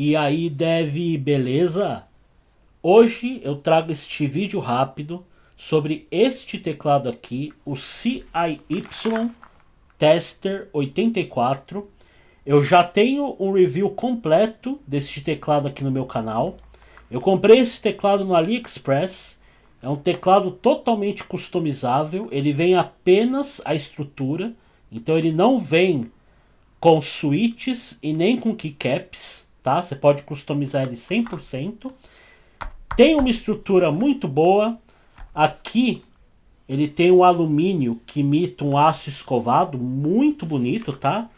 E aí, Dev, beleza? Hoje eu trago este vídeo rápido sobre este teclado aqui, o CIY Tester 84. Eu já tenho um review completo desse teclado aqui no meu canal. Eu comprei esse teclado no AliExpress. É um teclado totalmente customizável. Ele vem apenas a estrutura. Então ele não vem com switches e nem com keycaps, tá? Você pode customizar ele 100%. Tem uma estrutura muito boa. Aqui ele tem um alumínio que imita um aço escovado, muito bonito, tá?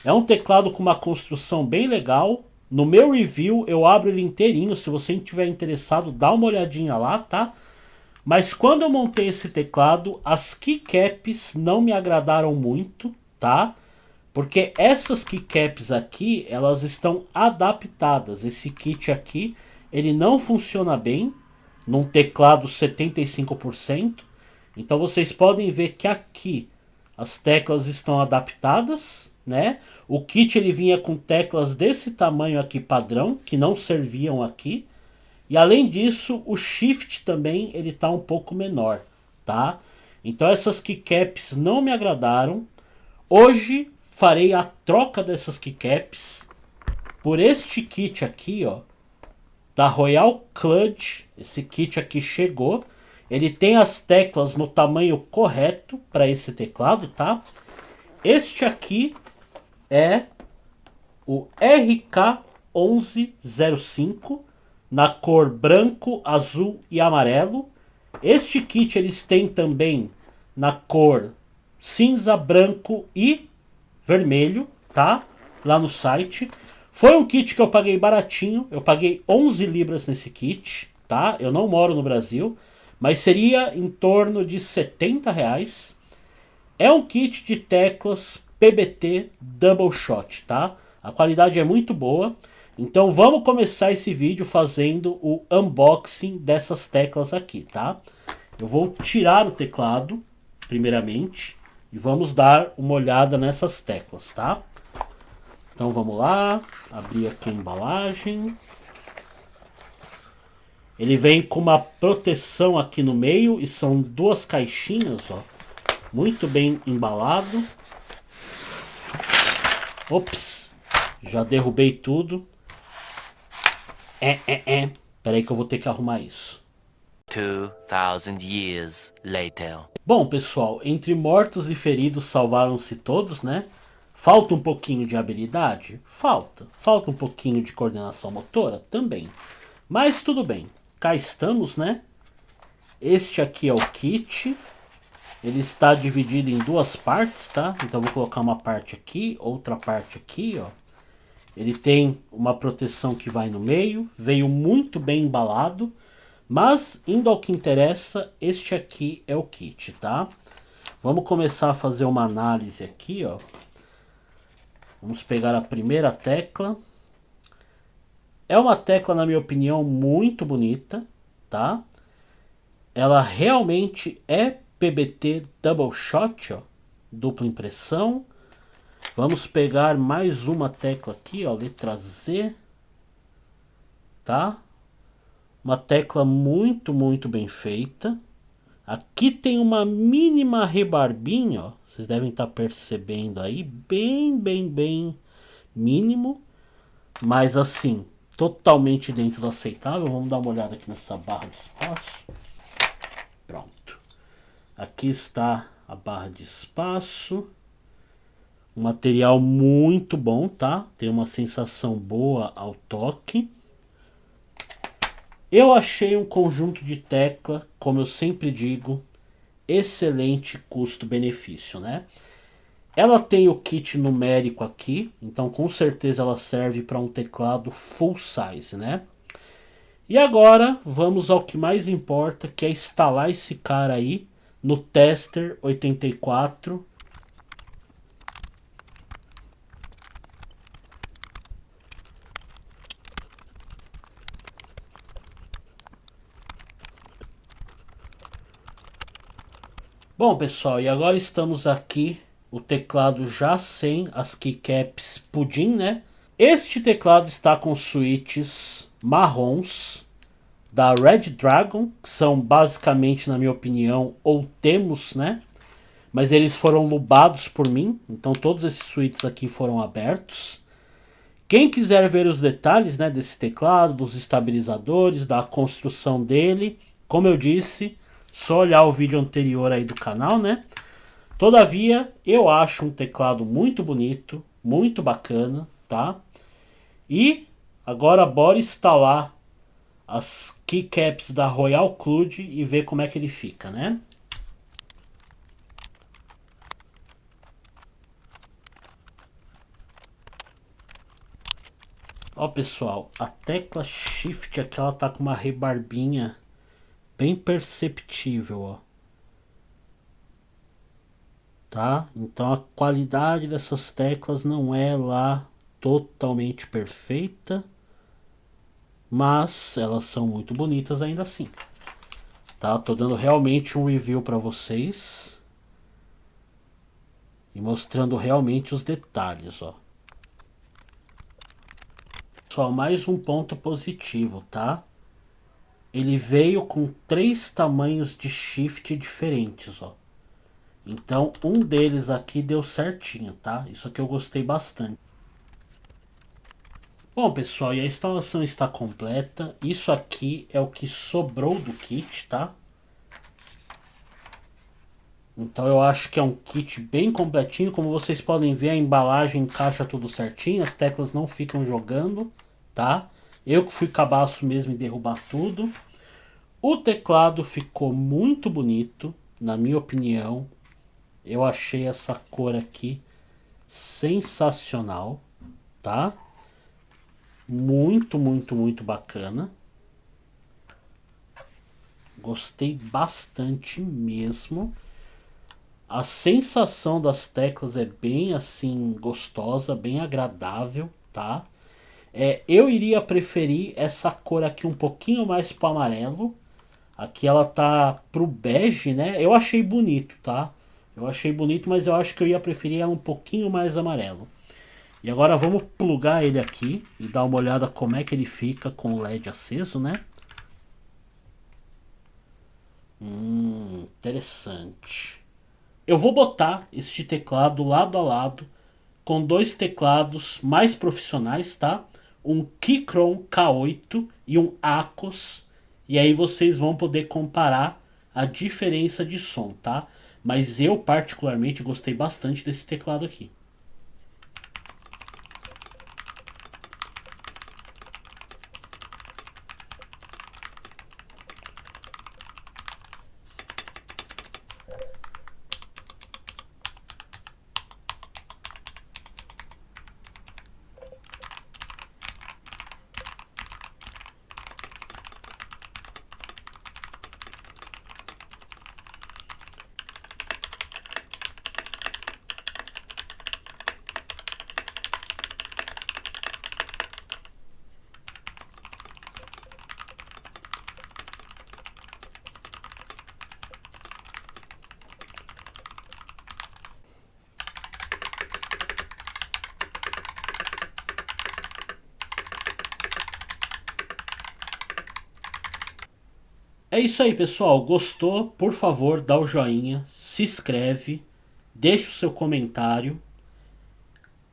É um teclado com uma construção bem legal. No meu review eu abro ele inteirinho, se você estiver interessado, dá uma olhadinha lá, tá? Mas quando eu montei esse teclado, as keycaps não me agradaram muito, tá? Porque essas keycaps aqui, elas estão adaptadas. Esse kit aqui, ele não funciona bem num teclado 75%. Então vocês podem ver que aqui as teclas estão adaptadas, né? O kit ele vinha com teclas desse tamanho aqui padrão, que não serviam aqui. E além disso, o shift também ele tá um pouco menor, tá? Então essas keycaps não me agradaram. Hoje farei a troca dessas keycaps por este kit aqui, ó, da Royal Clutch. Esse kit aqui chegou. Ele tem as teclas no tamanho correto para esse teclado, tá? Este aqui é o RK1105 na cor branco, azul e amarelo. Este kit eles têm também na cor cinza, branco e vermelho, tá? Lá no site. Foi um kit que eu paguei baratinho. Eu paguei 11 libras nesse kit, tá? Eu não moro no Brasil, mas seria em torno de 70 reais. É um kit de teclas PBT Double Shot, tá? A qualidade é muito boa. Então vamos começar esse vídeo fazendo o unboxing dessas teclas aqui, tá? Eu vou tirar o teclado, primeiramente, e vamos dar uma olhada nessas teclas, tá? Então vamos lá, abrir aqui a embalagem. Ele vem com uma proteção aqui no meio e são duas caixinhas, ó, muito bem embalado. Ops, já derrubei tudo. Peraí que eu vou ter que arrumar isso. 2000 years later. Bom, pessoal, entre mortos e feridos salvaram-se todos, né? Falta um pouquinho de habilidade? Falta. Falta um pouquinho de coordenação motora? Também. Mas tudo bem. Cá estamos, né? Este aqui é o kit. Ele está dividido em duas partes, tá? Então vou colocar uma parte aqui, outra parte aqui, ó. Ele tem uma proteção que vai no meio. Veio muito bem embalado. Mas, indo ao que interessa, este aqui é o kit, tá? Vamos começar a fazer uma análise aqui, ó. Vamos pegar a primeira tecla. É uma tecla, na minha opinião, muito bonita, tá? Ela realmente é PBT Double Shot, ó, dupla impressão. Vamos pegar mais uma tecla aqui, ó, letra Z, tá? Uma tecla muito bem feita. Aqui tem uma mínima rebarbinha, ó. Vocês devem estar percebendo aí, bem mínimo, mas assim, totalmente dentro do aceitável. Vamos dar uma olhada aqui nessa barra de espaço. Pronto. Aqui está a barra de espaço. Um material muito bom, tá? Tem uma sensação boa ao toque. Eu achei um conjunto de tecla, como eu sempre digo, excelente custo-benefício, né? Ela tem o kit numérico aqui, então com certeza ela serve para um teclado full size, né? E agora vamos ao que mais importa, que é instalar esse cara aí no Tester 84. Bom, pessoal, e agora estamos aqui, o teclado já sem as keycaps pudim, né? Este teclado está com switches marrons da Red Dragon, que são basicamente, na minha opinião, ou temos, né? Mas eles foram lubados por mim, então todos esses switches aqui foram abertos. Quem quiser ver os detalhes, né, desse teclado, dos estabilizadores, da construção dele, como eu disse, só olhar o vídeo anterior aí do canal, né? Todavia, eu acho um teclado muito bonito, muito bacana, tá? E agora bora instalar as keycaps da Royal Clud e ver como é que ele fica, né? Ó, pessoal, a tecla Shift aqui, ela tá com uma rebarbinha bem perceptível, ó. Tá? Então a qualidade dessas teclas não é lá totalmente perfeita, mas elas são muito bonitas ainda assim. Tá? Tô dando realmente um review para vocês e mostrando realmente os detalhes, ó. Só mais um ponto positivo, tá? Ele veio com 3 tamanhos de shift diferentes, ó. Então um deles aqui deu certinho, tá? Isso aqui eu gostei bastante. Bom, pessoal, e a instalação está completa. Isso aqui é o que sobrou do kit, tá? Então eu acho que é um kit bem completinho. Como vocês podem ver, a embalagem encaixa tudo certinho. As teclas não ficam jogando, tá? Eu que fui cabaço mesmo em derrubar tudo. O teclado ficou muito bonito, na minha opinião. Eu achei essa cor aqui sensacional, tá? Muito, muito, muito bacana. Gostei bastante mesmo. A sensação das teclas é bem assim gostosa, bem agradável, tá? Eu iria preferir essa cor aqui um pouquinho mais pro amarelo. Aqui ela tá pro bege, né? Eu achei bonito, tá? Eu achei bonito, mas eu acho que eu ia preferir ela um pouquinho mais amarelo. E agora vamos plugar ele aqui e dar uma olhada como é que ele fica com o LED aceso, né? Interessante. Eu vou botar este teclado lado a lado com 2 teclados mais profissionais, tá? Um Keychron K8 e um Akos. E aí vocês vão poder comparar a diferença de som, tá? Mas eu particularmente gostei bastante desse teclado aqui. É isso aí, pessoal. Gostou? Por favor, dá o joinha, se inscreve, deixa o seu comentário,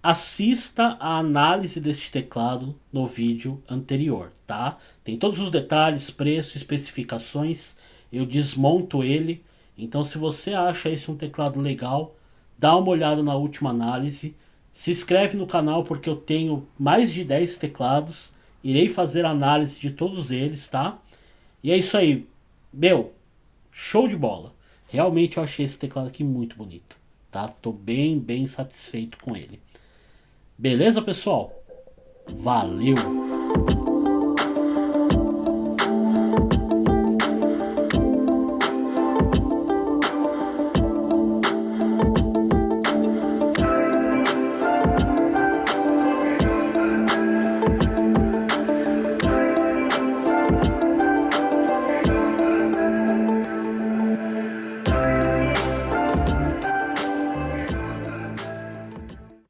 assista a análise deste teclado no vídeo anterior, tá? Tem todos os detalhes, preço, especificações. Eu desmonto ele. Então, se você acha esse um teclado legal, dá uma olhada na última análise. Se inscreve no canal porque eu tenho mais de 10 teclados. Irei fazer análise de todos eles, tá? E é isso aí. Meu, show de bola. Realmente eu achei esse teclado aqui muito bonito, tá? Tô bem, bem satisfeito com ele. Beleza, pessoal? Valeu!